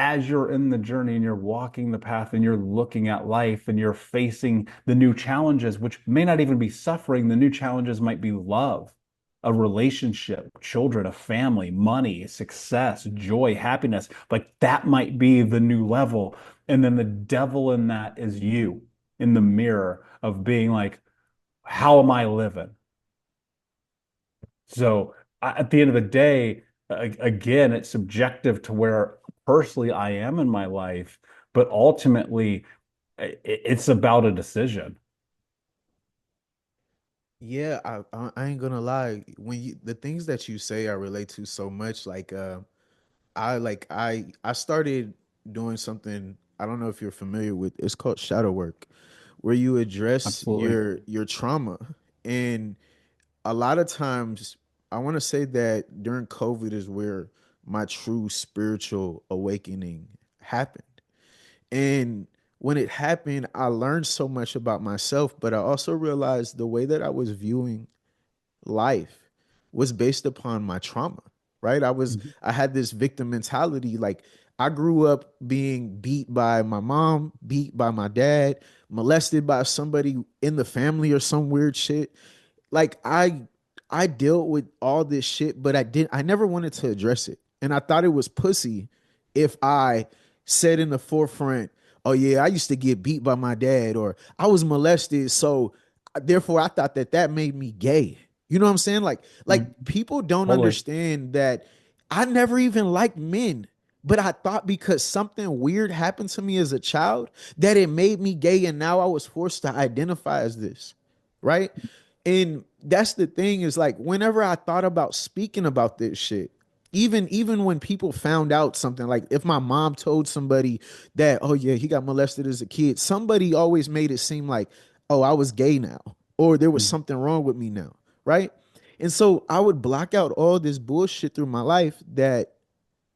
as you're in the journey and you're walking the path and you're looking at life and you're facing the new challenges, which may not even be suffering, the new challenges might be love, a relationship, children, a family, money, success, joy, happiness. Like that might be the new level. And then the devil in that is you in the mirror of being like, how am I living? So at the end of the day, again, it's subjective to where personally I am in my life, but ultimately it's about a decision. Yeah, I ain't gonna lie. When you the things that you say, I relate to so much. I started doing something. I don't know if you're familiar with. It's called shadow work, where you address Absolutely. your trauma. And a lot of times, I want to say that during COVID is where my true spiritual awakening happened. And when it happened, I learned so much about myself, but I also realized the way that I was viewing life was based upon my trauma, right? Mhm. I had this victim mentality. Like, I grew up being beat by my mom, beat by my dad, molested by somebody in the family or some weird shit. Like, I dealt with all this shit, but I never wanted to address it. And I thought it was pussy if I said in the forefront, oh yeah, I used to get beat by my dad, or I was molested, so therefore I thought that that made me gay. You know what I'm saying? Like Mhm. people don't Totally. understand that I never even liked men, but I thought because something weird happened to me as a child that it made me gay, and now I was forced to identify as this, right? And that's the thing, is like whenever I thought about speaking about this shit, even when people found out something, like if my mom told somebody that, oh yeah, he got molested as a kid, somebody always made it seem like, oh, I was gay now, or there was Mhm. something wrong with me now, right? And so I would block out all this bullshit through my life, that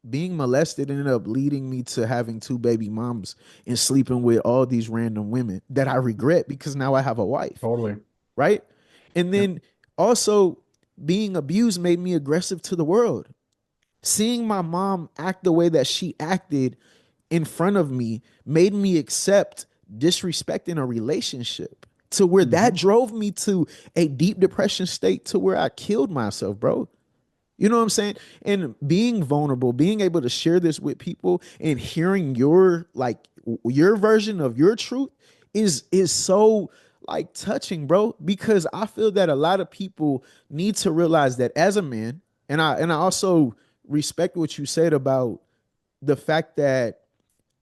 being molested ended up leading me to having two baby moms and sleeping with all these random women that I regret because now I have a wife, Totally. right? And Yep. then also, being abused made me aggressive to the world. Seeing my mom act the way that she acted in front of me made me accept disrespect in a relationship, to where that Hmm. drove me to a deep depression state, to where I killed myself, bro. You know what I'm saying? And being vulnerable, being able to share this with people and hearing your, like, your version of your truth is so, like, touching, bro, because I feel that a lot of people need to realize that as a man, and I also respect what you said about the fact that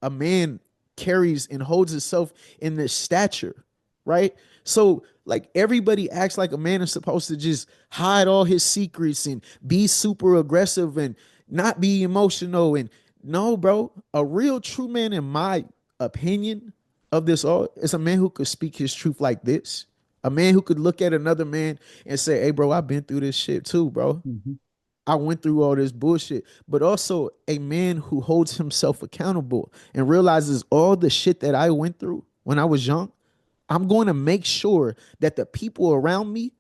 a man carries and holds himself in this stature, right? So like everybody acts like a man is supposed to just hide all his secrets and be super aggressive and not be emotional. And no, bro, a real true man, in my opinion of this all, is a man who could speak his truth like this. A man who could look at another man and say, hey, bro, I've been through this shit too, bro. Hmm. I went through all this bullshit, but also a man who holds himself accountable and realizes all the shit that I went through when I was young. I'm going to make sure that the people around me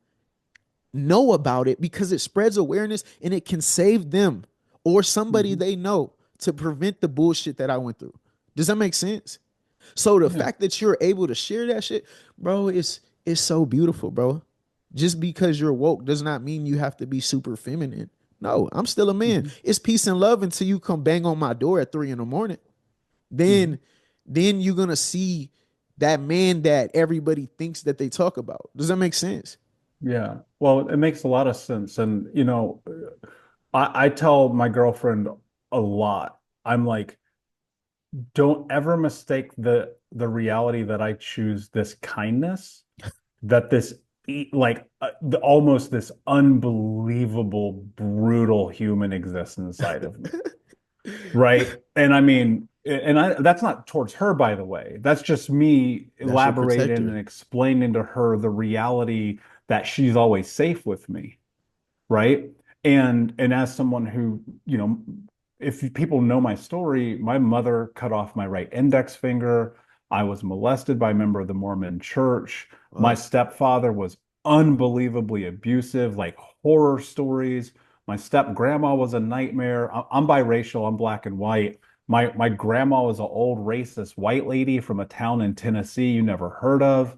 know about it, because it spreads awareness and it can save them or somebody Hmm. they know, to prevent the bullshit that I went through. Does that make sense? So the Yeah. fact that you're able to share that shit, bro, it's so beautiful, bro. Just because you're woke does not mean you have to be super feminine. No, I'm still a man. Hmm. It's peace and love until you come bang on my door at 3 in the morning. Hmm. Then, then you're gonna see that man that everybody thinks that they talk about. Does that make sense? Yeah. Well, it makes a lot of sense. And, I tell my girlfriend a lot. I'm like, don't ever mistake the reality that I choose this kindness, that this like almost this unbelievable brutal human exists inside of me, right? And I mean, and I that's not towards her, by the way. That's just me That's your elaborating and protector. explaining to her the reality that she's always safe with me, right? And as someone who, if people know my story, my mother cut off my right index finger. I was molested by a member of the Mormon church. My Fuck. stepfather was unbelievably abusive, like horror stories. My step grandma was a nightmare. I'm biracial, I'm black and white. My grandma was an old racist white lady from a town in Tennessee you never heard of.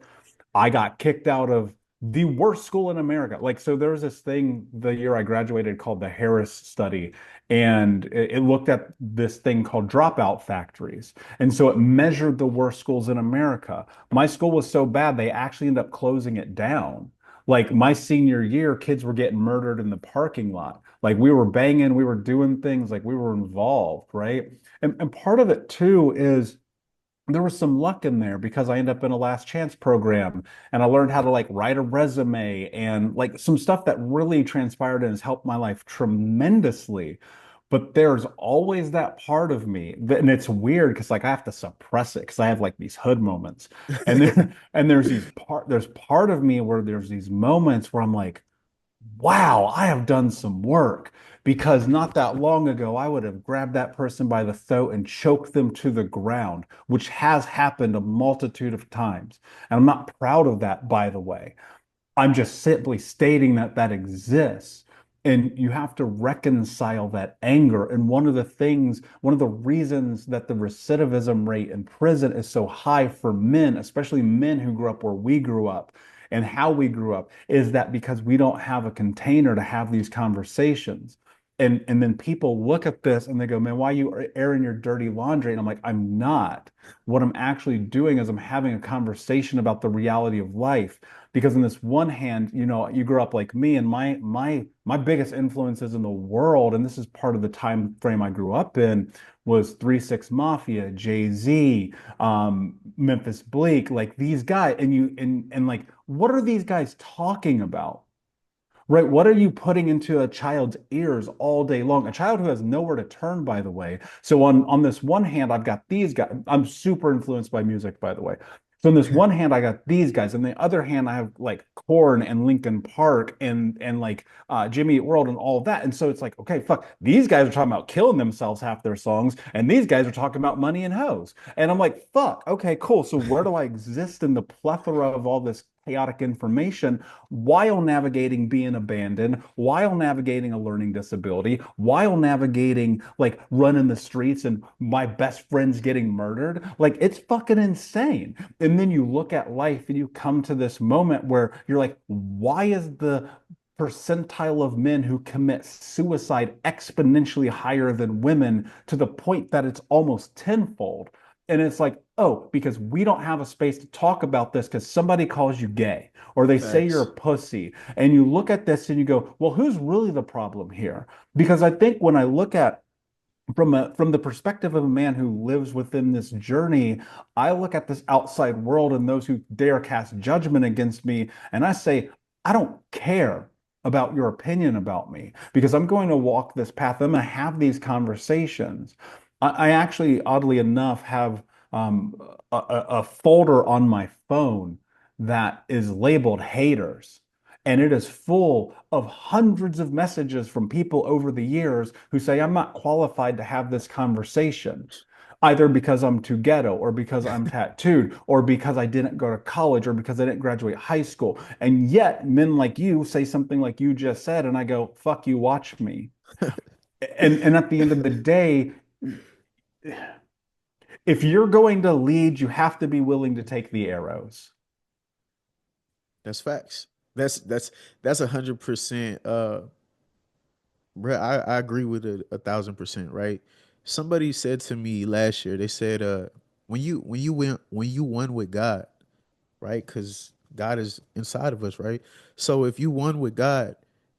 I got kicked out of the worst school in America. Like, so there was this thing the year I graduated called the Harris Study, and it looked at this thing called dropout factories. And so it measured the worst schools in America. My school was so bad, they actually ended up closing it down. Like my senior year, kids were getting murdered in the parking lot. Like we were banging, we were doing things, like we were involved, right? And part of it too is there was some luck in there because I ended up in a last chance program and I learned how to like write a resume and like some stuff that really transpired and has helped my life tremendously. But there's always that part of me and it's weird because like I have to suppress it because I have like these hood moments. And then and there's part of me where there's these moments where I'm like, wow, I have done some work because not that long ago, I would have grabbed that person by the throat and choked them to the ground, which has happened a multitude of times. And I'm not proud of that, by the way. I'm just simply stating that that exists. And you have to reconcile that anger. And one of the reasons that the recidivism rate in prison is so high for men, especially men who grew up where we grew up and how we grew up, is that because we don't have a container to have these conversations. And then people look at this and they go, man, why are you airing your dirty laundry? And I'm like, I'm not. What I'm actually doing is I'm having a conversation about the reality of life because on this one hand, you know, you grew up like me and my biggest influences in the world, and this is part of the time frame I grew up in, was 3 6 Mafia, Jay-Z, Memphis Bleak, like these guys, and like what are these guys talking about? Right. What are you putting into a child's ears all day long? A child who has nowhere to turn, by the way. So on this one hand, I've got these guys. I'm super influenced by music, by the way. So on this one hand, I got these guys. On the other hand, I have like Korn and Linkin Park and like Jimmy Eat World and all of that. And so it's like, okay, fuck, these guys are talking about killing themselves half their songs, and these guys are talking about money and hoes. And I'm like, fuck, okay, cool. So where do I exist in the plethora of all this chaotic information while navigating being abandoned, while navigating a learning disability, while navigating like running the streets and my best friends getting murdered? Like it's fucking insane. And then you look at life and you come to this moment where you're like, why is the percentile of men who commit suicide exponentially higher than women to the point that it's almost tenfold? And it's like, oh, because we don't have a space to talk about this because somebody calls you gay or they say you're a Facts. pussy. And you look at this and you go, well, who's really the problem here? Because I think when I look at from the perspective of a man who lives within this journey, I look at this outside world and those who dare cast judgment against me, and I say, I don't care about your opinion about me because I'm going to walk this path. I'm going to have these conversations. I actually, oddly enough, have um, a folder on my phone that is labeled haters. And it is full of hundreds of messages from people over the years who say, I'm not qualified to have this conversation, either because I'm too ghetto, or because I'm tattooed, or because I didn't go to college, or because I didn't graduate high school. And yet, men like you say something like you just said, and I go, fuck you, watch me. And at the end of the day, if you're going to lead, you have to be willing to take the arrows. That's facts. That's 100%. Bro, I agree with it 1,000%. Right. Somebody said to me last year. They said, when you won with God, right? Because God is inside of us, right? So if you won with God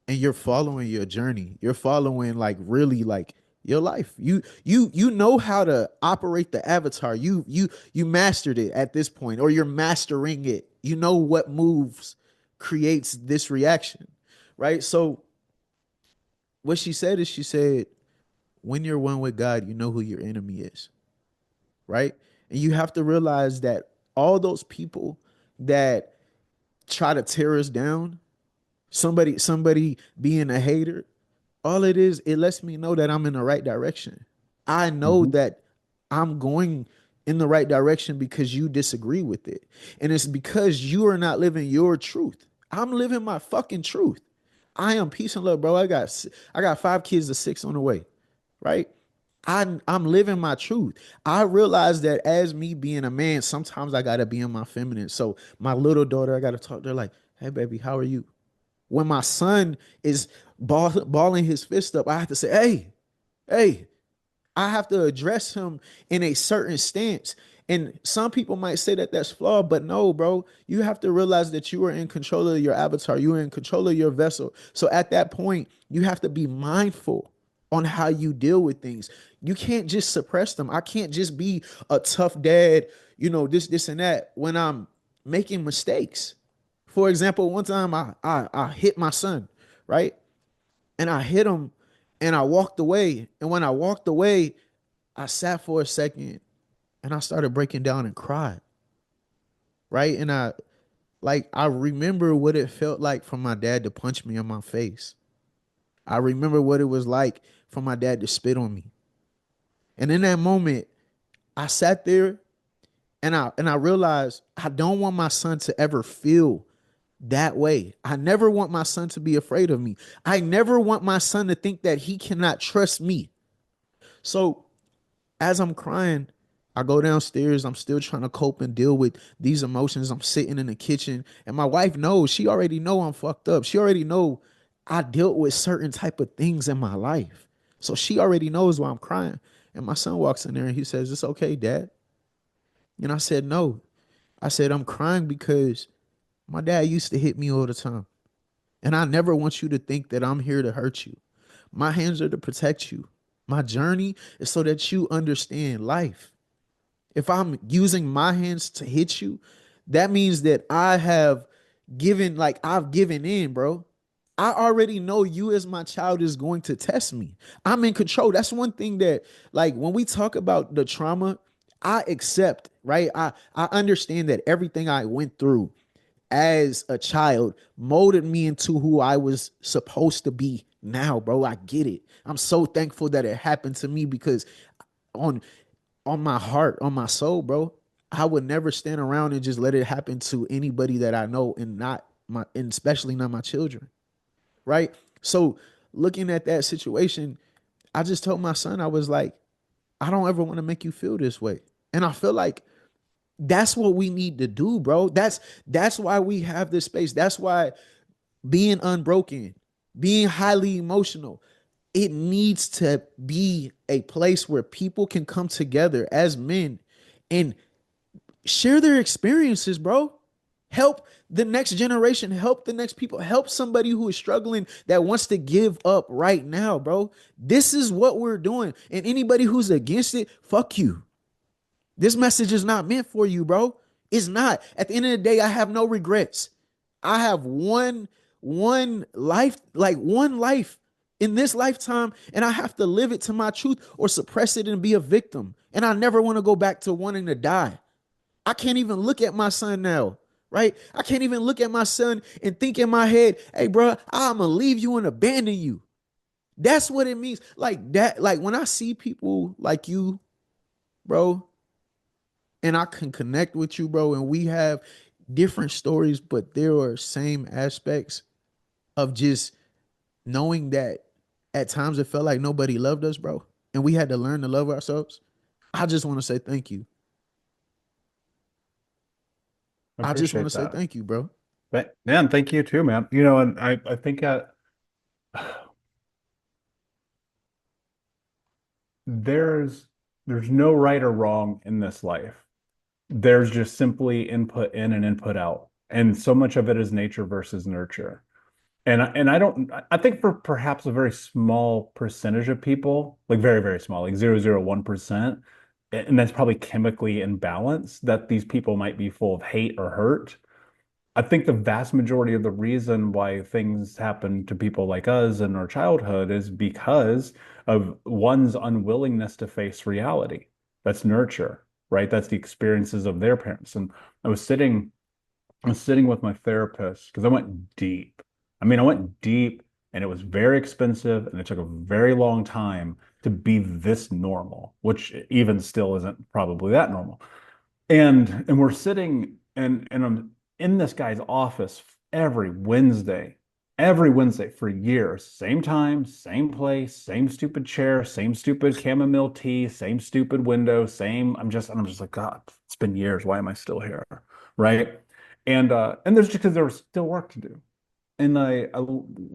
and you're following your journey, you're following like really like your life. You know how to operate the avatar. You mastered it at this point, or you're mastering it. You know what moves creates this reaction, right? So what she said is she said, when you're one with God, you know who your enemy is, right? And you have to realize that all those people that try to tear us down, somebody being a hater, all it is, it lets me know that I'm in the right direction. I know Mhm. that I'm going in the right direction because you disagree with it. And it's because you are not living your truth. I'm living my fucking truth. I am peace and love, bro. I got 5 kids to 6 on the way, right? I'm living my truth. I realize that as me being a man, sometimes I gotta be in my feminine. So my little daughter, I gotta talk to her like, hey baby, how are you? When my son is balling his fist up, I have to say, hey, I have to address him in a certain stance. And some people might say that that's flawed, but no, bro. You have to realize that you are in control of your avatar. You are in control of your vessel. So at that point, you have to be mindful on how you deal with things. You can't just suppress them. I can't just be a tough dad, this, and that when I'm making mistakes. For example, one time I hit my son, right? And I hit him and I walked away. And when I walked away, I sat for a second and I started breaking down and cried. Right. And I remember what it felt like for my dad to punch me in my face. I remember what it was like for my dad to spit on me. And in that moment, I sat there and I realized I don't want my son to ever feel that way. I never want my son to be afraid of me. I never want my son to think that he cannot trust me. So as I'm crying, I go downstairs. I'm still trying to cope and deal with these emotions. I'm sitting in the kitchen, and my wife knows. She already know I'm fucked up. She already know I dealt with certain type of things in my life. So she already knows why I'm crying. And my son walks in there and he says, "It's okay, Dad." And I said, "No." I said, "I'm crying because my dad used to hit me all the time. And I never want you to think that I'm here to hurt you. My hands are to protect you. My journey is so that you understand life. If I'm using my hands to hit you, that means that I've given in, bro. I already know you as my child is going to test me. I'm in control. That's one thing that, like, when we talk about the trauma, I accept, right? I understand that everything I went through as a child molded me into who I was supposed to be now, bro. I get it. I'm so thankful that it happened to me because on on my heart, on my soul, bro, I would never stand around and just let it happen to anybody that I know and especially not my children, right? So looking at that situation, I just told my son, I was like, I don't ever want to make you feel this way. And I feel like that's what we need to do, bro. That's why we have this space. That's why being unbroken, being highly emotional, it needs to be a place where people can come together as men and share their experiences, bro. Help the next generation, help the next people, help somebody who is struggling that wants to give up right now, bro. This is what we're doing. And anybody who's against it, fuck you. This message is not meant for you, bro. It's not. At the end of the day, I have no regrets. I have one life, like one life in this lifetime, and I have to live it to my truth or suppress it and be a victim. And I never want to go back to wanting to die. I can't even look at my son now, right? I can't even look at my son and think in my head, hey, bro, I'm gonna leave you and abandon you. That's what it means. Like that, like when I see people like you, bro, and I can connect with you, bro, and we have different stories, but there are same aspects of just knowing that at times it felt like nobody loved us, bro, and we had to learn to love ourselves. I just want to say thank you. I I just want to appreciate say that. thank you, bro. But man, thank you too, man. And I think there's there's no right or wrong in this life. There's just simply input in and input out. And so much of it is nature versus nurture. And I don't I think for perhaps a very small percentage of people, like very, very small, like 0.001%, and that's probably chemically imbalanced, that these people might be full of hate or hurt. I think the vast majority of the reason why things happen to people like us in our childhood is because of one's unwillingness to face reality. That's nurture, right? That's the experiences of their parents. And I was sitting I was sitting with my therapist because I went deep. I mean, I went deep and it was very expensive and it took a very long time to be this normal, which even still isn't probably that normal. And we're sitting and I'm in this guy's office every Wednesday. every Wednesday for years. Same time, same place, same stupid chair, same stupid chamomile tea, same stupid window, same. I'm just like, God, it's been years. Why am I still here? Right. And there's just because there was still work to do. And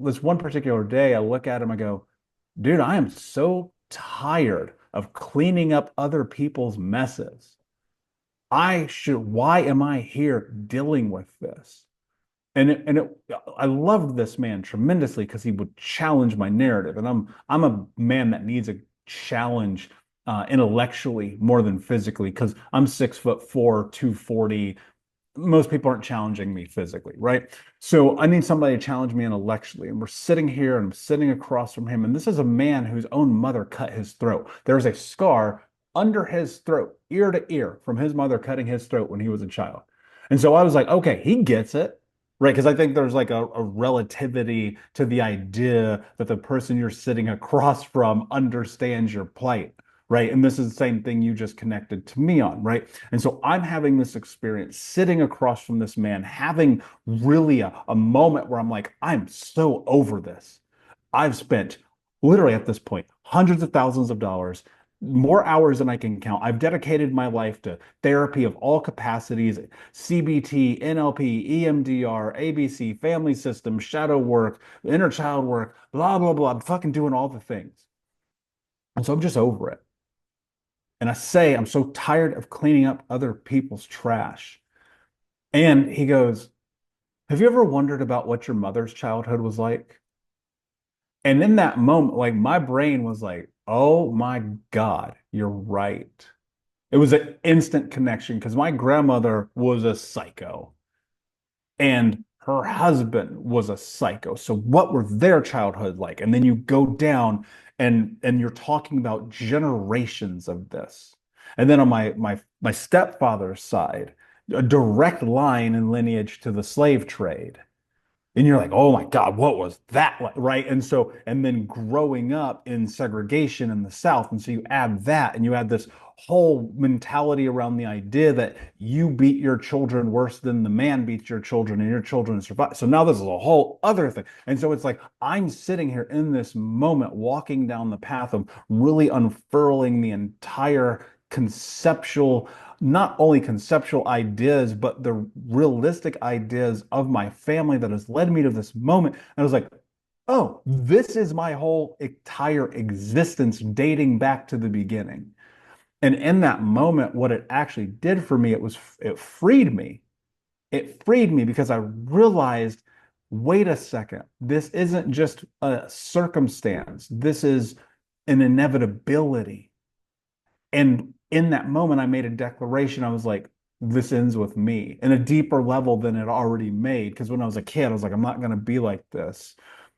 this one particular day, I look at him, I go, dude, I am so tired of cleaning up other people's messes. Why am I here dealing with this? I loved this man tremendously because he would challenge my narrative, and I'm a man that needs a challenge intellectually more than physically because I'm 6'4", 240. Most people aren't challenging me physically, right? So I need somebody to challenge me intellectually. And we're sitting here, and I'm sitting across from him, and this is a man whose own mother cut his throat. There's a scar under his throat, ear to ear, from his mother cutting his throat when he was a child. And so I was like, okay, he gets it. Right, because I think there's like a relativity to the idea that the person you're sitting across from understands your plight, right? And this is the same thing you just connected to me on, right? And so I'm having this experience sitting across from this man, having really a moment where I'm like, I'm so over this. I've spent literally at this point hundreds of thousands of dollars, more hours than I can count. I've dedicated my life to therapy of all capacities, CBT, NLP, EMDR, ABC, family system, shadow work, inner child work, blah, blah, blah. I'm fucking doing all the things. And so I'm just over it. And I say, I'm so tired of cleaning up other people's trash. And he goes, have you ever wondered about what your mother's childhood was like? And in that moment, like my brain was like, oh my God, you're right. It was an instant connection because my grandmother was a psycho and her husband was a psycho. So what were their childhood like? And then you go down and you're talking about generations of this. And then on my stepfather's side, a direct line and lineage to the slave trade. And you're like, oh my God, what was that like? Right. And so, and then growing up in segregation in the South. And so you add that and you add this whole mentality around the idea that you beat your children worse than the man beats your children and your children survive. So now this is a whole other thing. And so it's like, I'm sitting here in this moment, walking down the path of really unfurling the entire conceptual, not only conceptual ideas, but the realistic ideas of my family that has led me to this moment. And I was like, oh, this is my whole entire existence dating back to the beginning. And in that moment, what it actually did for me, it freed me. It freed me because I realized, wait a second, this isn't just a circumstance. This is an inevitability. And in that moment, I made a declaration. I was like, this ends with me in a deeper level than it already made. Because when I was a kid, I was like, I'm not going to be like this.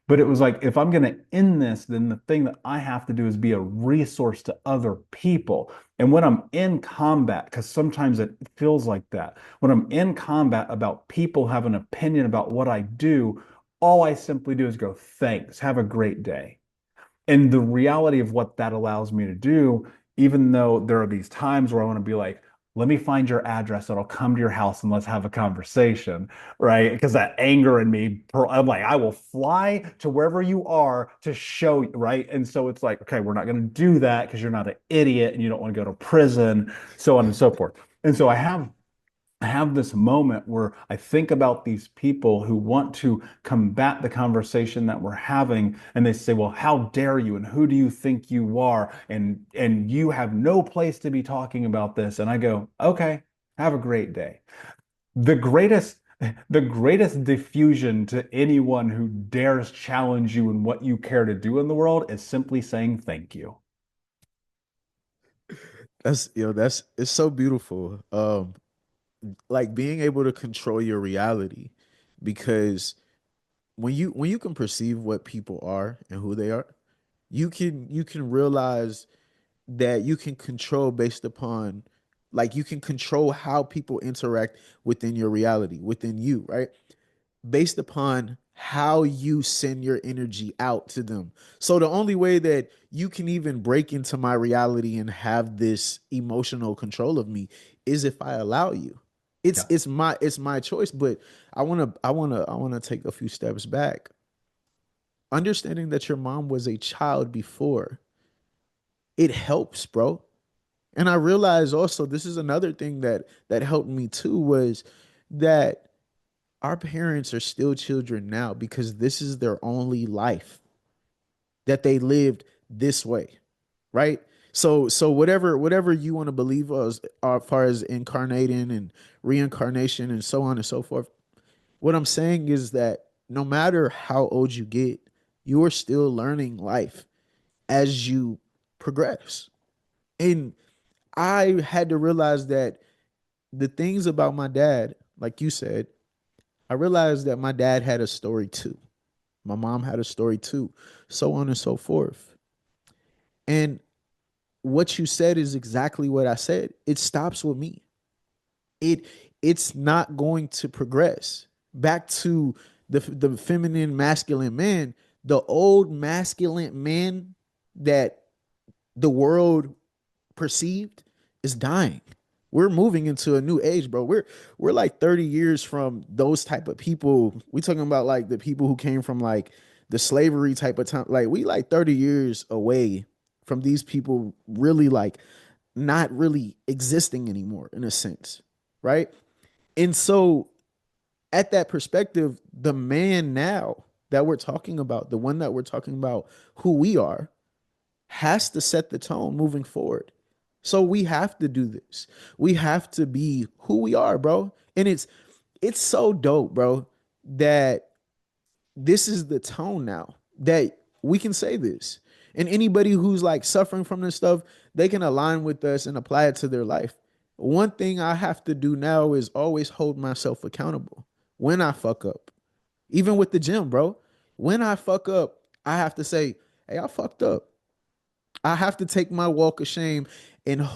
But it was like, if I'm going to end this, then the thing that I have to do is be a resource to other people. And when I'm in combat, because sometimes it feels like that, when I'm in combat about people have an opinion about what I do, all I simply do is go, thanks, have a great day. And the reality of what that allows me to do, even though there are these times where I want to be like, let me find your address and I'll come to your house and let's have a conversation, right? Because that anger in me, I'm like, I will fly to wherever you are to show you, right? And so it's like, okay, we're not going to do that because you're not an idiot and you don't want to go to prison, so on and so forth. And so I have this moment where I think about these people who want to combat the conversation that we're having, and they say, "Well, how dare you? And who do you think you are? And you have no place to be talking about this." And I go, "Okay, have a great day." The greatest the greatest diffusion to anyone who dares challenge you in what you care to do in the world is simply saying thank you. That's that's it's so beautiful. Like being able to control your reality, because when you can perceive what people are and who they are, you can realize that you can control based upon, like, you can control how people interact within your reality, within you, right? Based upon how you send your energy out to them. So the only way that you can even break into my reality and have this emotional control of me is if I allow you. Yeah. It's my choice, but I want to take a few steps back. understanding that your mom was a child before, it helps, bro. And I realized also, this is another thing that helped me too, was that our parents are still children now because this is their only life that they lived this way, right? So whatever you want to believe as far as incarnating and reincarnation and so on and so forth, what I'm saying is that no matter how old you get, you are still learning life as you progress. And I had to realize that the things about my dad, like you said, I realized that my dad had a story too. My mom had a story too, so on and so forth. And what you said is exactly what I said. It stops with me. It it's not going to progress. Back to the feminine masculine man, the old masculine man that the world perceived is dying. We're moving into a new age, bro. We're like 30 years from those type of people. We talking about like the people who came from like the slavery type of time. Like we like 30 years away from these people really like not really existing anymore in a sense, right? And so at that perspective, the man now that we're talking about, the one that we're talking about who we are, has to set the tone moving forward. So we have to do this. We have to be who we are, bro. And it's so dope, bro, that this is the tone now that we can say this. And anybody who's like suffering from this stuff, they can align with us and apply it to their life. One thing I have to do now is always hold myself accountable when I fuck up. Even with the gym, bro. When I fuck up, I have to say, hey, I fucked up. I have to take my walk of shame and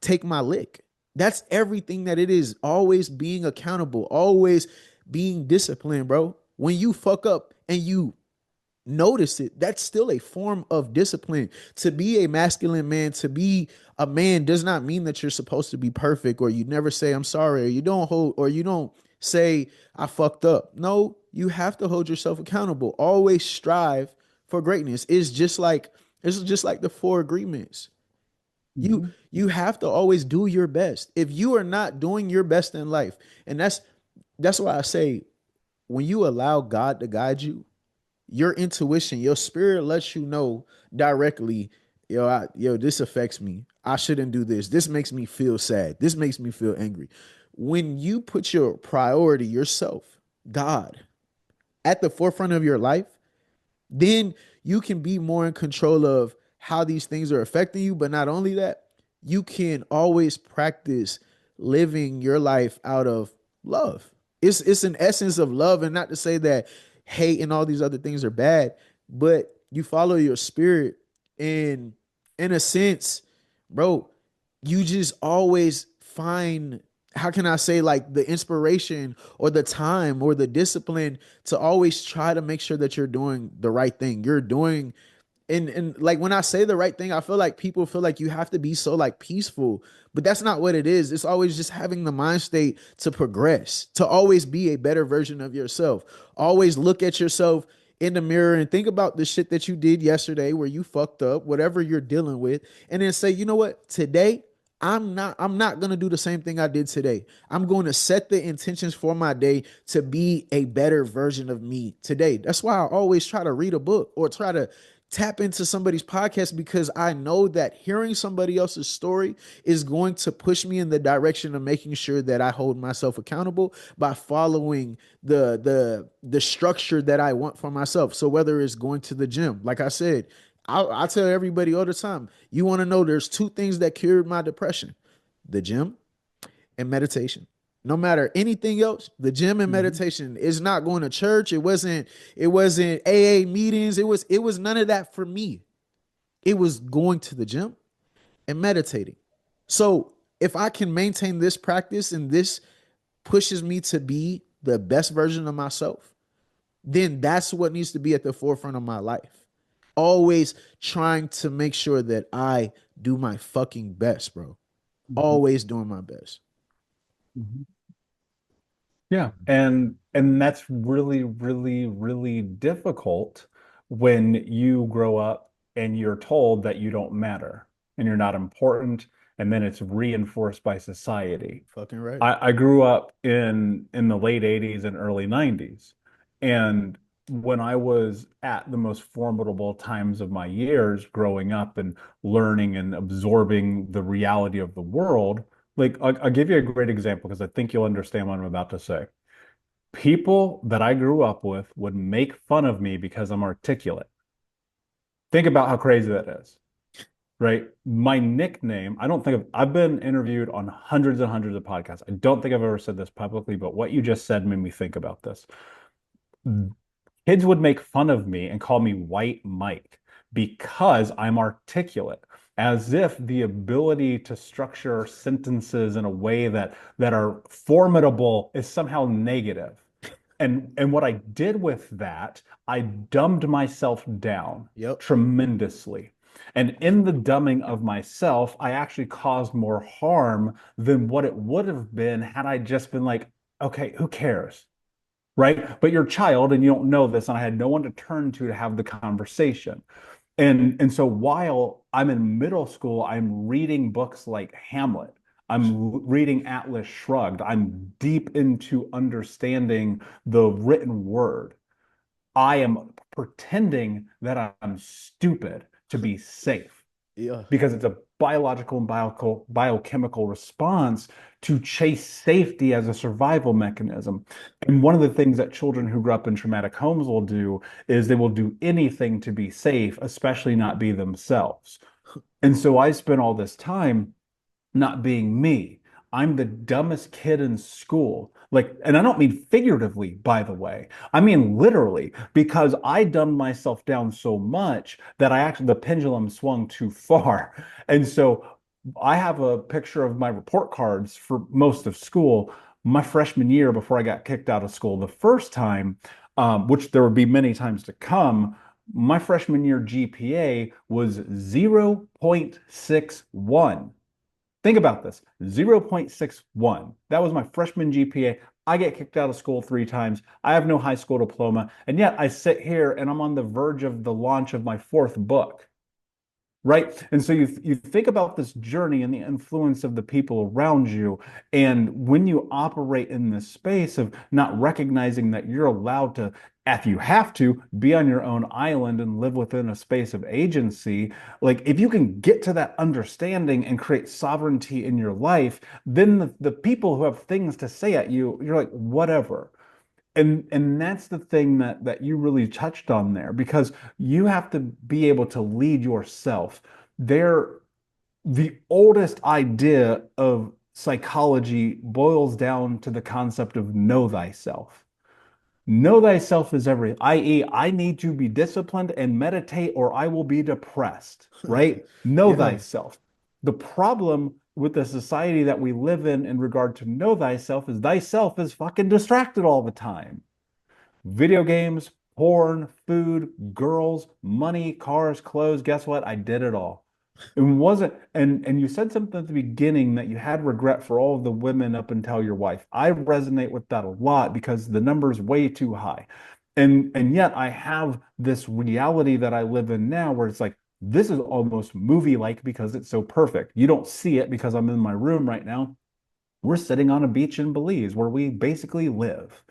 take my lick. That's everything that it is. Always being accountable, always being disciplined, bro. When you fuck up and you notice it, that's still a form of discipline. To be a masculine man, to be a man does not mean that you're supposed to be perfect, or you never say I'm sorry, or you don't say I fucked up. No, you have to hold yourself accountable. Always strive for greatness. It's just like the four agreements. You have to always do your best. If you are not doing your best in life, and that's why I say, when you allow God to guide you, your intuition, your spirit lets you know directly, this affects me. I shouldn't do this. This makes me feel sad. This makes me feel angry. When you put your priority, yourself, God, at the forefront of your life, then you can be more in control of how these things are affecting you. But not only that, you can always practice living your life out of love. It's an essence of love, and not to say that hate and all these other things are bad, but you follow your spirit, and in a sense, bro, you just always find, how can I say, like the inspiration or the time or the discipline to always try to make sure that you're doing the right thing. You're doing, and like when I say the right thing, I feel like people feel like you have to be so like peaceful, but that's not what it is. It's always just having the mind state to progress, to always be a better version of yourself. Always look at yourself in the mirror and think about the shit that you did yesterday where you fucked up, whatever you're dealing with, and then say, you know what, today I'm not going to do the same thing I did today. I'm going to set the intentions for my day to be a better version of me today. That's why I always try to read a book or try to tap into somebody's podcast, because I know that hearing somebody else's story is going to push me in the direction of making sure that I hold myself accountable by following the structure that I want for myself. So whether it's going to the gym, like I said, I tell everybody all the time, you want to know, there's two things that cured my depression: the gym and meditation. No matter anything else, the gym and Mhm. meditation is not going to church. It wasn't AA meetings. It was none of that for me. It was going to the gym and meditating. So if I can maintain this practice and this pushes me to be the best version of myself, then that's what needs to be at the forefront of my life. Always trying to make sure that I do my fucking best, bro. Mhm. Always doing my best. Mhm. Yeah, and that's really, really, really difficult when you grow up and you're told that you don't matter and you're not important, and then it's reinforced by society. Fucking right. I grew up in the late 80s and early 90s. And when I was at the most formidable times of my years growing up and learning and absorbing the reality of the world, like I'll give you a great example because I think you'll understand what I'm about to say. People that I grew up with would make fun of me because I'm articulate. Think about how crazy that is, right? My nickname, I don't think I've been interviewed on hundreds and hundreds of podcasts. I don't think I've ever said this publicly, but what you just said made me think about this. Kids would make fun of me and call me White Mike because I'm articulate, as if the ability to structure sentences in a way that are formidable is somehow negative. And what I did with that, I dumbed myself down Yep. tremendously. And in the dumbing of myself, I actually caused more harm than what it would have been had I just been like, okay, who cares? Right? But you're a child and you don't know this, and I had no one to turn to have the conversation. And so while I'm in middle school, I'm reading books like Hamlet. I'm reading Atlas Shrugged. I'm deep into understanding the written word. I am pretending that I'm stupid to be safe Yeah. because it's a biological and biochemical response to chase safety as a survival mechanism. And one of the things that children who grew up in traumatic homes will do is they will do anything to be safe, especially not be themselves. And so I spent all this time not being me. I'm the dumbest kid in school. Like, and I don't mean figuratively, by the way. I mean literally, because I dumbed myself down so much that the pendulum swung too far. And so I have a picture of my report cards for most of school. My freshman year, before I got kicked out of school the first time, which there would be many times to come, my freshman year GPA was 0.61. Think about this, 0.61. That was my freshman GPA. I get kicked out of school 3 times. I have no high school diploma. And yet I sit here and I'm on the verge of the launch of my fourth book, right? And so you think about this journey and the influence of the people around you. And when you operate in this space of not recognizing that you're allowed to, if you have to, be on your own island and live within a space of agency, like if you can get to that understanding and create sovereignty in your life, then the people who have things to say at you, you're like, whatever. And that's the thing that you really touched on there because you have to be able to lead yourself. There, the oldest idea of psychology boils down to the concept of know thyself. Know thyself is everything, i.e., I need to be disciplined and meditate or I will be depressed, right? Know Yeah. thyself. The problem with the society that we live in regard to know thyself is fucking distracted all the time. Video games, porn, food, girls, money, cars, clothes. Guess what? I did it all. It wasn't, and you said something at the beginning that you had regret for all of the women up until your wife. I resonate with that a lot because the number's way too high. And yet I have this reality that I live in now where it's like this is almost movie-like because it's so perfect. You don't see it because I'm in my room right now. We're sitting on a beach in Belize where we basically live.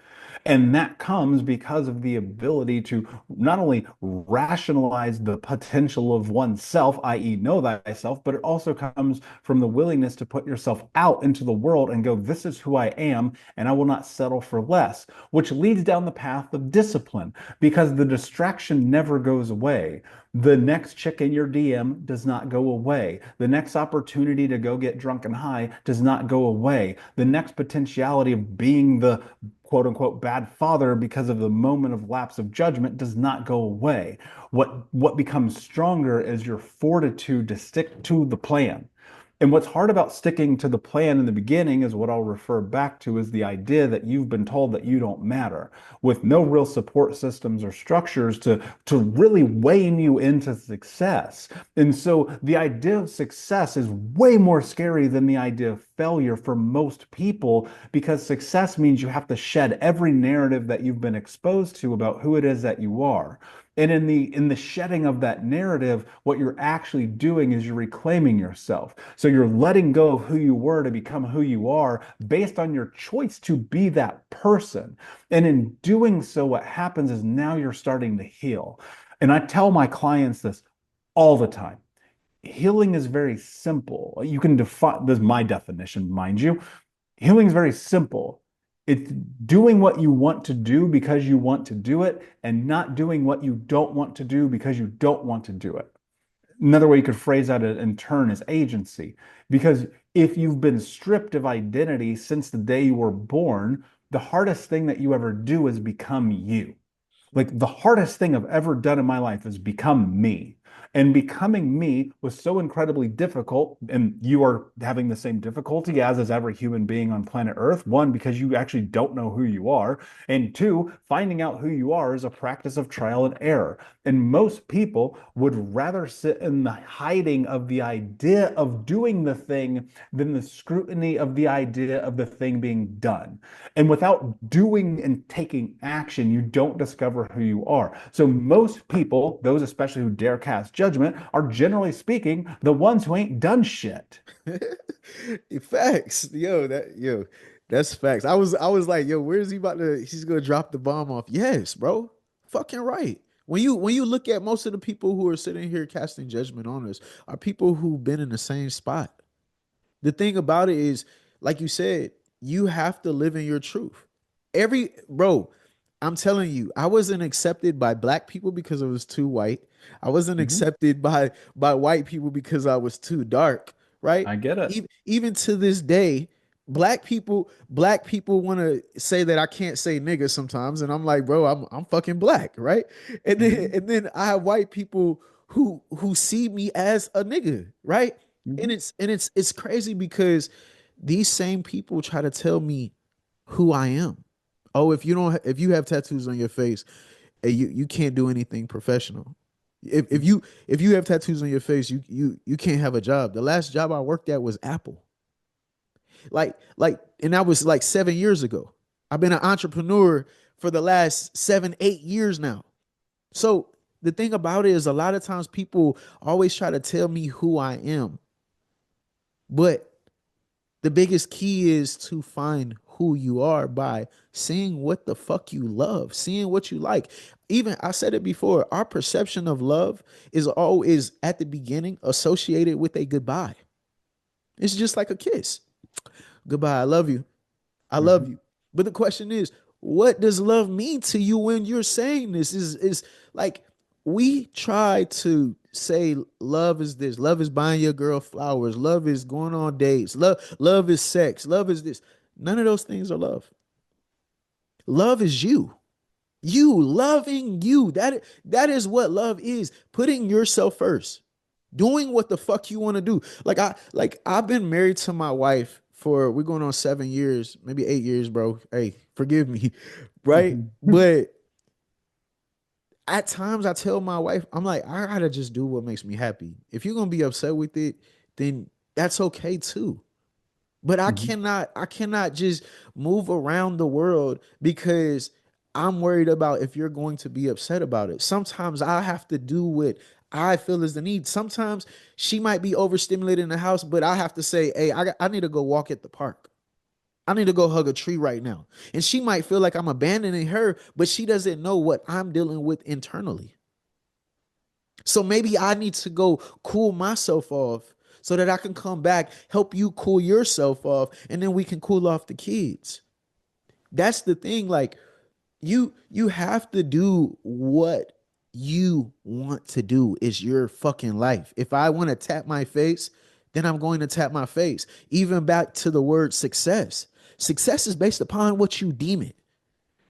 And that comes because of the ability to not only rationalize the potential of oneself, i.e., know thyself, but it also comes from the willingness to put yourself out into the world and go, this is who I am, and I will not settle for less, which leads down the path of discipline because the distraction never goes away. The next chick in your DM does not go away. The next opportunity to go get drunk and high does not go away. The next potentiality of being the quote unquote bad father because of the moment of lapse of judgment does not go away. What becomes stronger is your fortitude to stick to the plan. And what's hard about sticking to the plan in the beginning is what I'll refer back to is the idea that you've been told that you don't matter, with no real support systems or structures to really weigh you into success. And so the idea of success is way more scary than the idea of failure for most people, because success means you have to shed every narrative that you've been exposed to about who it is that you are. And in the shedding of that narrative, what you're actually doing is you're reclaiming yourself. So you're letting go of who you were to become who you are based on your choice to be that person. And in doing so, what happens is now you're starting to heal. And I tell my clients this all the time. Healing is very simple. You can define, this is my definition, mind you. Healing is very simple. It's doing what you want to do because you want to do it, and not doing what you don't want to do because you don't want to do it. Another way you could phrase that in turn is agency. Because if you've been stripped of identity since the day you were born, the hardest thing that you ever do is become you. Like the hardest thing I've ever done in my life is become me. And becoming me was so incredibly difficult. And you are having the same difficulty as is every human being on planet Earth. One, because you actually don't know who you are. And two, finding out who you are is a practice of trial and error. And most people would rather sit in the hiding of the idea of doing the thing than the scrutiny of the idea of the thing being done. And without doing and taking action, you don't discover who you are. So most people, those especially who dare cast judgment, are generally speaking the ones who ain't done shit. Facts. That's facts. I was like, yo, where is he about to he's gonna drop the bomb off? Yes, bro. Fucking right. When you look at most of the people who are sitting here casting judgment on us are people who've been in the same spot. The thing about it is, like you said, you have to live in your truth. Every bro, I'm telling you, I wasn't accepted by black people because I was too white. I wasn't Mhm. accepted by white people because I was too dark, right? I get it. Even to this day, black people want to say that I can't say nigga sometimes, and I'm like, bro, I'm fucking black, right? And then Mhm. and then I have white people who see me as a nigga, right? And Mhm. it's crazy because these same people try to tell me who I am. Oh, if you have tattoos on your face, you can't do anything professional. If you have tattoos on your face, you can't have a job. The last job I worked at was Apple. And that was like 7 years ago. I've been an entrepreneur for the last 7, 8 years now. So the thing about it is a lot of times people always try to tell me who I am. But the biggest key is to find who you are by seeing what the fuck you love, seeing what you like. Even I said it before, our perception of love is always at the beginning associated with a goodbye. It's just like a kiss. Goodbye, I love you. I love Mhm. you. But the question is, what does love mean to you when you're saying this? Is like we try to say love is this, love is buying your girl flowers, love is going on dates, love is sex, love is this. None of those things are love. Love is you. You loving you. That is what love is. Putting yourself first. Doing what the fuck you want to do. I've been married to my wife for we're going on 7 years, maybe 8 years, bro. Hey, forgive me. Right? Mhm. But at times I tell my wife, I'm like, I gotta just do what makes me happy. If you're gonna be upset with it, then that's okay too. But Mhm. I cannot just move around the world because I'm worried about if you're going to be upset about it. Sometimes I have to do what I feel is the need. Sometimes she might be overstimulated in the house, but I have to say, hey, I need to go walk at the park. I need to go hug a tree right now. And she might feel like I'm abandoning her, but she doesn't know what I'm dealing with internally. So maybe I need to go cool myself off so that I can come back, help you cool yourself off, and then we can cool off the kids. That's the thing. Like you have to do what you want to do. Is your fucking life. If I want to tap my face, then I'm going to tap my face. Even back to the word success. Success is based upon what you deem it.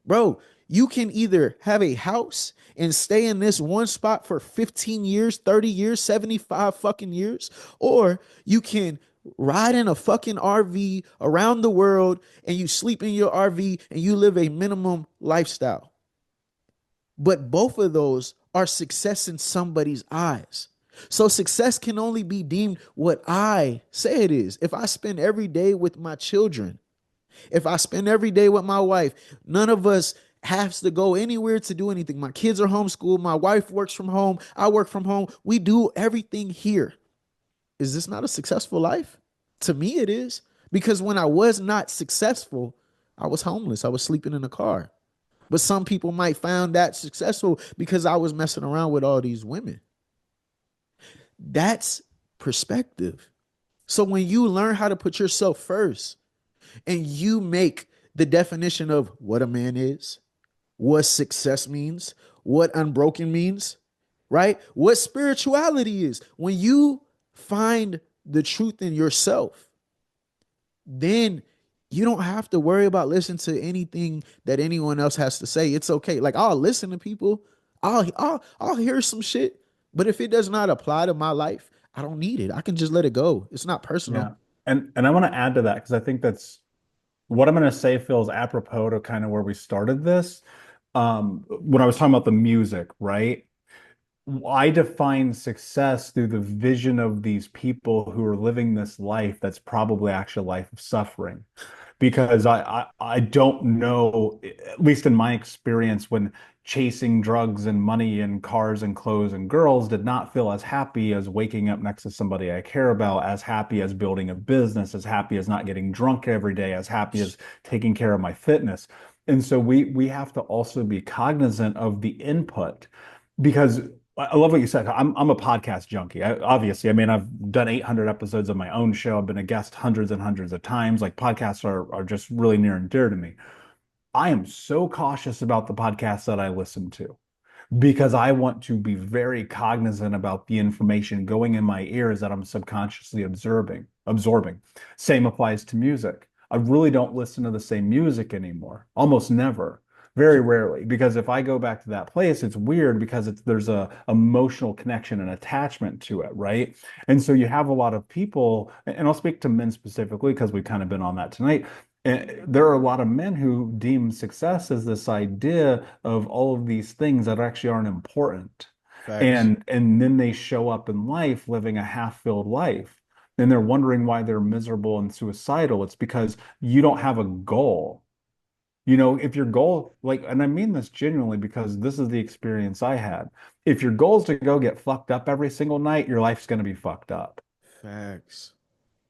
Bro, you can either have a house and stay in this one spot for 15 years, 30 years, 75 fucking years, or you can ride in a fucking RV around the world and you sleep in your RV and you live a minimum lifestyle. But both of those are success in somebody's eyes. So success can only be deemed what I say it is. If I spend every day with my children, if I spend every day with my wife, none of us has to go anywhere to do anything. My kids are homeschooled. My wife works from home. I work from home. We do everything here. Is this not a successful life? To me, it is. Because when I was not successful, I was homeless. I was sleeping in a car. But some people might find that successful because I was messing around with all these women. That's perspective. So when you learn how to put yourself first and you make the definition of what a man is, what success means, what unbroken means, right? What spirituality is. When you find the truth in yourself, then you don't have to worry about listening to anything that anyone else has to say. It's okay. Like I'll listen to people. I'll hear some shit, but if it does not apply to my life, I don't need it. I can just let it go. It's not personal. Yeah. And I want to add to that because I think that's what I'm going to say feels apropos to kind of where we started this. When I was talking about the music, right? I define success through the vision of these people who are living this life that's probably actually a life of suffering. Because I don't know, at least in my experience, when chasing drugs and money and cars and clothes and girls did not feel as happy as waking up next to somebody I care about, as happy as building a business, as happy as not getting drunk every day, as happy as taking care of my fitness. And so we have to also be cognizant of the input because I love what you said. I'm a podcast junkie. Obviously, I mean, I've done 800 episodes of my own show. I've been a guest hundreds and hundreds of times. Like podcasts are just really near and dear to me. I am so cautious about the podcasts that I listen to because I want to be very cognizant about the information going in my ears that I'm subconsciously absorbing. Same applies to music. I really don't listen to the same music anymore, almost never, very rarely, because if I go back to that place, it's weird because there's a emotional connection and attachment to it, right? And so you have a lot of people, and I'll speak to men specifically because we've kind of been on that tonight. And there are a lot of men who deem success as this idea of all of these things that actually aren't important. Facts. And then they show up in life living a half-filled life. And they're wondering why they're miserable and suicidal. It's because you don't have a goal. You know, if your goal, like, and I mean this genuinely because this is the experience I had. If your goal is to go get fucked up every single night, your life's going to be fucked up. Facts.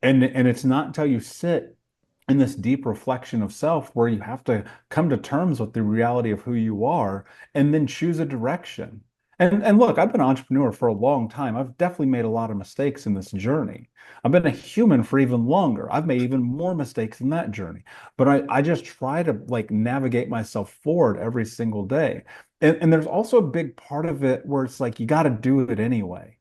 And it's not until you sit in this deep reflection of self where you have to come to terms with the reality of who you are and then choose a direction. And look, I've been an entrepreneur for a long time. I've definitely made a lot of mistakes in this journey. I've been a human for even longer. I've made even more mistakes in that journey. But I just try to like navigate myself forward every single day. And there's also a big part of it where it's like you got to do it anyway.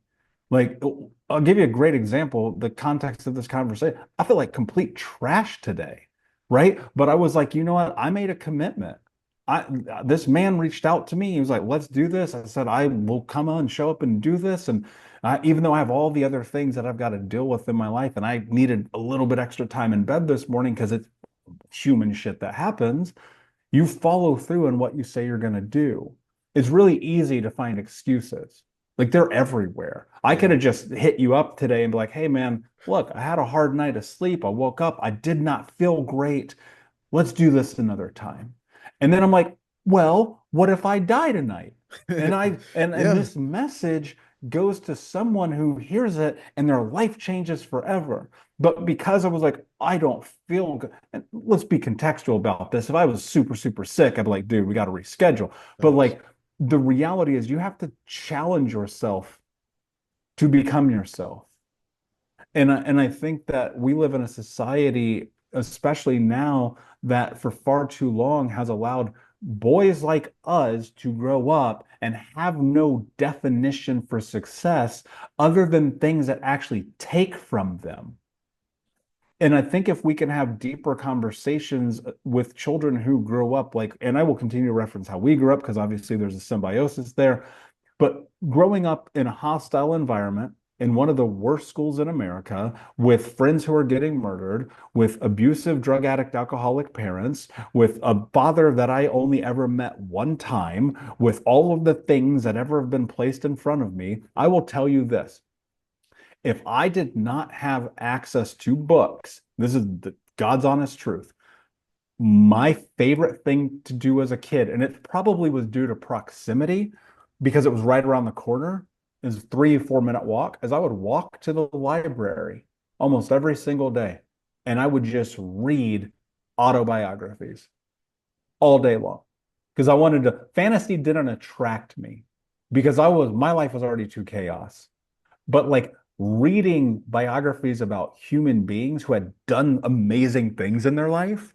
Like, I'll give you a great example. The context of this conversation, I feel like complete trash today, right? But I was like, you know what? I made a commitment. I This man reached out to me. He was like, "Let's do this." I said, "I will come on, show up and do this." And even though I have all the other things that I've got to deal with in my life, and I needed a little bit extra time in bed this morning because it's human shit that happens, you follow through on what you say you're going to do. It's really easy to find excuses. Like they're everywhere. I Yeah. could have just hit you up today and be like, "Hey man, look, I had a hard night of sleep. I woke up. I did not feel great. Let's do this another time." And then I'm like, "Well, what if I die tonight?" And Yeah. this message goes to someone who hears it and their life changes forever. But because I was like, I don't feel good. And let's be contextual about this. If I was super, super sick, I'd be like, dude, we got to reschedule. But Facts. like the reality is you have to challenge yourself to become yourself. And I think that we live in a society, especially now, that for far too long has allowed boys like us to grow up and have no definition for success other than things that actually take from them. And I think if we can have deeper conversations with children who grow up like, and I will continue to reference how we grew up because obviously there's a symbiosis there, but growing up in a hostile environment in one of the worst schools in America with friends who are getting murdered, with abusive drug addict alcoholic parents, with a father that I only ever met one time, with all of the things that ever have been placed in front of me, I will tell you this. If I did not have access to books, this is the God's honest truth. My favorite thing to do as a kid, and it probably was due to proximity because it was right around the corner, is 3 or 4 minute walk, as I would walk to the library almost every single day. And I would just read autobiographies all day long because I wanted to, fantasy didn't attract me because my life was already too chaos. But like reading biographies about human beings who had done amazing things in their life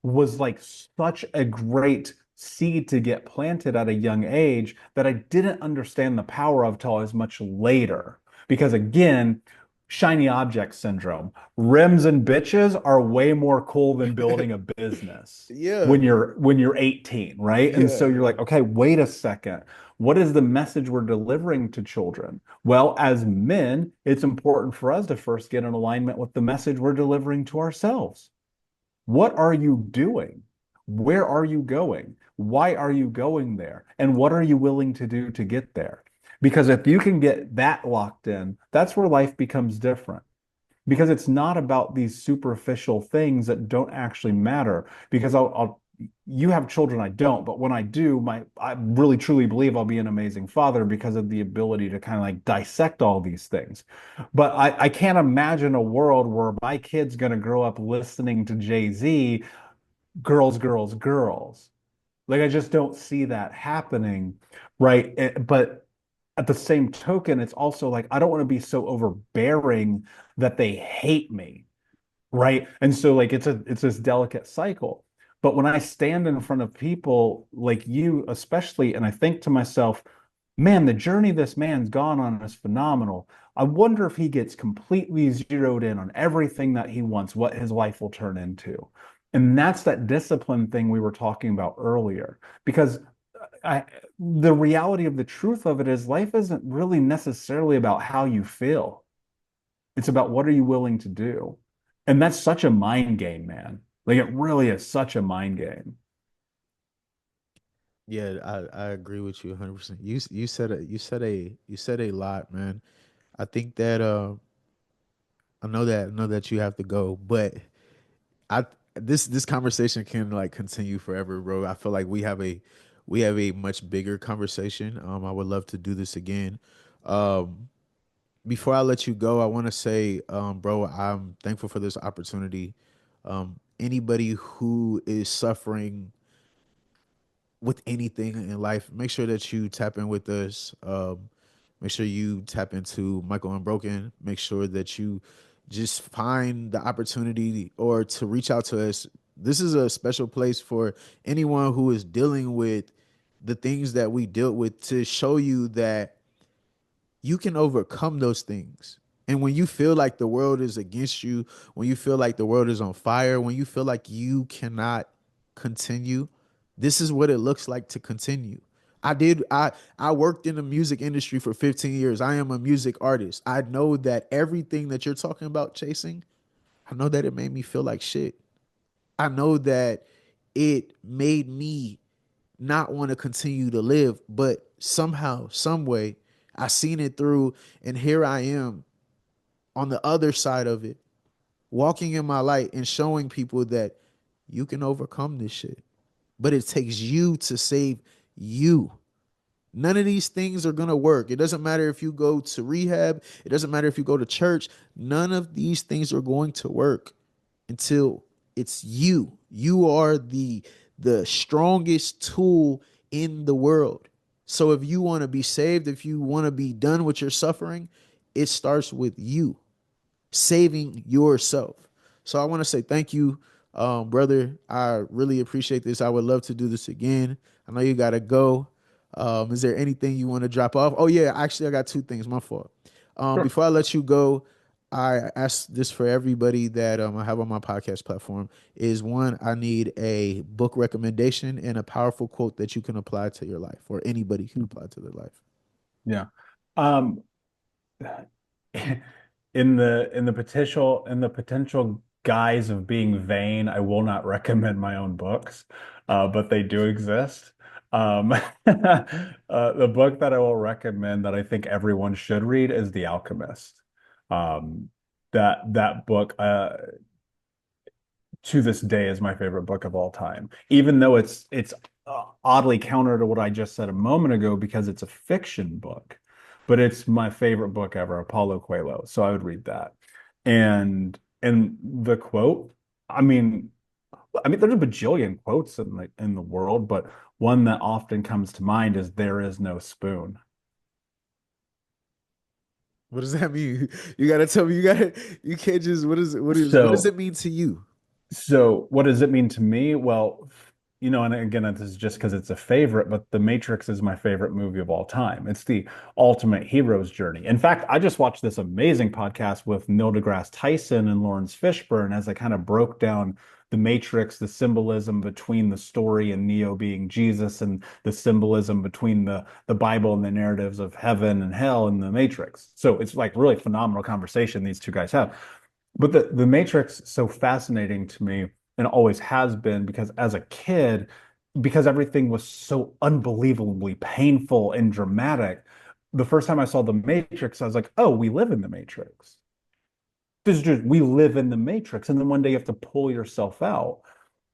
was like such a great seed to get planted at a young age that I didn't understand the power of till I was much later. Because again, shiny object syndrome. Rims and bitches are way more cool than building a business Yeah. when you're 18, right? And Yeah. so you're like, okay, wait a second. What is the message we're delivering to children? Well, as men, it's important for us to first get in alignment with the message we're delivering to ourselves. What are you doing? Where are you going? Why are you going there? And what are you willing to do to get there? Because if you can get that locked in, that's where life becomes different. Because it's not about these superficial things that don't actually matter. Because you have children, I don't, but when I do, I really truly believe I'll be an amazing father because of the ability to kind of like dissect all these things. But I can't imagine a world where my kid's going to grow up listening to Jay-Z, girls, girls, girls. Like I just don't see that happening, right? But at the same token, it's also like I don't want to be so overbearing that they hate me, right? And so like it's this delicate cycle. But when I stand in front of people like you, especially, and I think to myself, man, the journey this man's gone on is phenomenal. I wonder if he gets completely zeroed in on everything that he wants, what his life will turn into. And that's that discipline thing we were talking about earlier. Because I, the reality of the truth of it is life isn't really necessarily about how you feel. It's about what are you willing to do. And that's such a mind game, man. Like it really is such a mind game. Yeah, I agree with you 100%. You said a lot, man. I think that I know that you have to go, but I this conversation can like continue forever, bro. I feel like we have a much bigger conversation. I would love to do this again. Um, Before I let you go, I want to say, bro, I'm thankful for this opportunity. Anybody who is suffering with anything in life, make sure that you tap in with us. Make sure you tap into Michael Unbroken. Make sure that you just find the opportunity or to reach out to us. This is a special place for anyone who is dealing with the things that we dealt with to show you that you can overcome those things. And when you feel like the world is against you, when you feel like the world is on fire, when you feel like you cannot continue, this is what it looks like to continue. I worked in the music industry for 15 years. I am a music artist. I know that everything that you're talking about chasing, I know that it made me feel like shit. I know that it made me not want to continue to live, but somehow, some way, I seen it through, and here I am on the other side of it, walking in my light and showing people that you can overcome this shit. But it takes you to save you. None of these things are gonna work. It doesn't matter if you go to rehab, it doesn't matter if you go to church. None of these things are going to work until it's you. You are the strongest tool in the world. So if you want to be saved, if you want to be done with your suffering, it starts with you saving yourself. So I want to say thank you, brother. I really appreciate this. I would love to do this again. I know you gotta go. Is there anything you want to drop off? Oh yeah, actually I got two things. My fault. Sure. Before I let you go, I ask this for everybody that I have on my podcast platform. Is one, I need a book recommendation and a powerful quote that you can apply to your life, or anybody can apply to their life. Yeah. Um, in the potential guise of being vain, I will not recommend my own books, but they do exist. The book that I will recommend that I think everyone should read is The Alchemist. That book, to this day, is my favorite book of all time, even though it's oddly counter to what I just said a moment ago because it's a fiction book, but it's my favorite book ever, Paulo Coelho. So I would read that. And the quote, I mean, there's a bajillion quotes in the world, but one that often comes to mind is "There is no spoon." What does that mean? You gotta tell me. You can't just. What does it So mean to you? So, what does it mean to me? Well, and again, this is just because it's a favorite, but The Matrix is my favorite movie of all time. It's the ultimate hero's journey. In fact, I just watched this amazing podcast with Neil deGrasse Tyson and Lawrence Fishburne as I kind of broke down The Matrix, the symbolism between the story and Neo being Jesus, and the symbolism between the Bible and the narratives of heaven and hell in The Matrix. So it's like really phenomenal conversation these two guys have. But the Matrix is so fascinating to me and always has been because as a kid, because everything was so unbelievably painful and dramatic, the first time I saw the Matrix, I was like, oh, we live in the Matrix. This is just we live in the Matrix. And then one day you have to pull yourself out.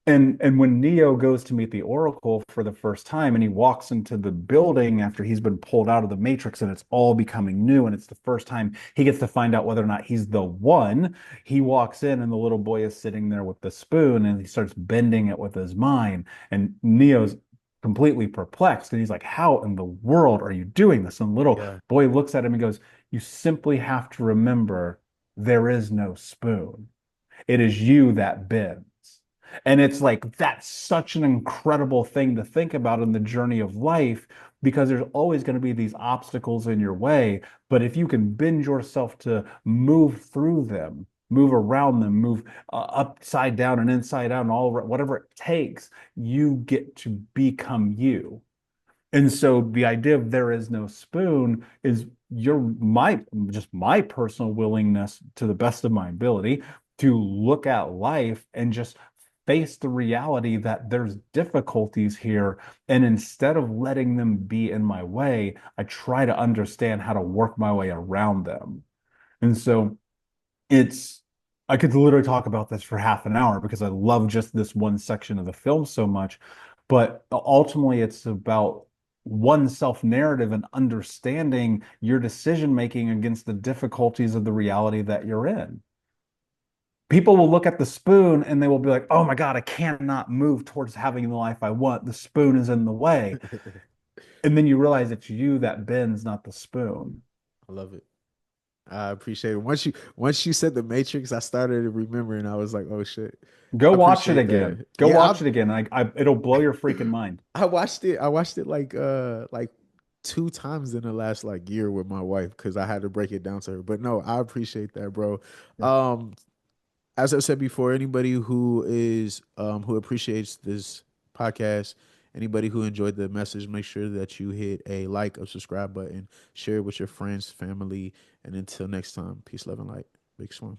And when Neo goes to meet the Oracle for the first time and he walks into the building after he's been pulled out of the Matrix and it's all becoming new and it's the first time he gets to find out whether or not he's the one, he walks in and the little boy is sitting there with the spoon and he starts bending it with his mind and Neo's completely perplexed and he's like, "How in the world are you doing this?" And the little Yeah. boy looks at him and goes, "You simply have to remember there is no spoon. It is you that bends." And it's like that's such an incredible thing to think about in the journey of life because there's always going to be these obstacles in your way. But if you can bend yourself to move through them, move around them, move upside down and inside out, and whatever it takes, you get to become you. And so the idea of there is no spoon is my personal willingness to the best of my ability to look at life and just face the reality that there's difficulties here. And instead of letting them be in my way, I try to understand how to work my way around them. And so it's I could literally talk about this for half an hour because I love just this one section of the film so much. But ultimately, it's about one self-narrative and understanding your decision making against the difficulties of the reality that you're in. People will look at the spoon and they will be like, "Oh my God, I cannot move towards having the life I want. The spoon is in the way." And then you realize it's you that bends, not the spoon. I love it. I appreciate it. Once you said the Matrix, I started remembering. I was like, oh shit. Go I watch it appreciate again. that. Go Yeah, watch it again. It'll blow your freaking mind. I watched it. I watched it like two times in the last like year with my wife because I had to break it down to her. But no, I appreciate that, bro. Yeah. Um, as I said before, anybody who appreciates this podcast, anybody who enjoyed the message, make sure that you hit a like, a subscribe button, share it with your friends, family, and until next time, peace, love, and light. Big Swim.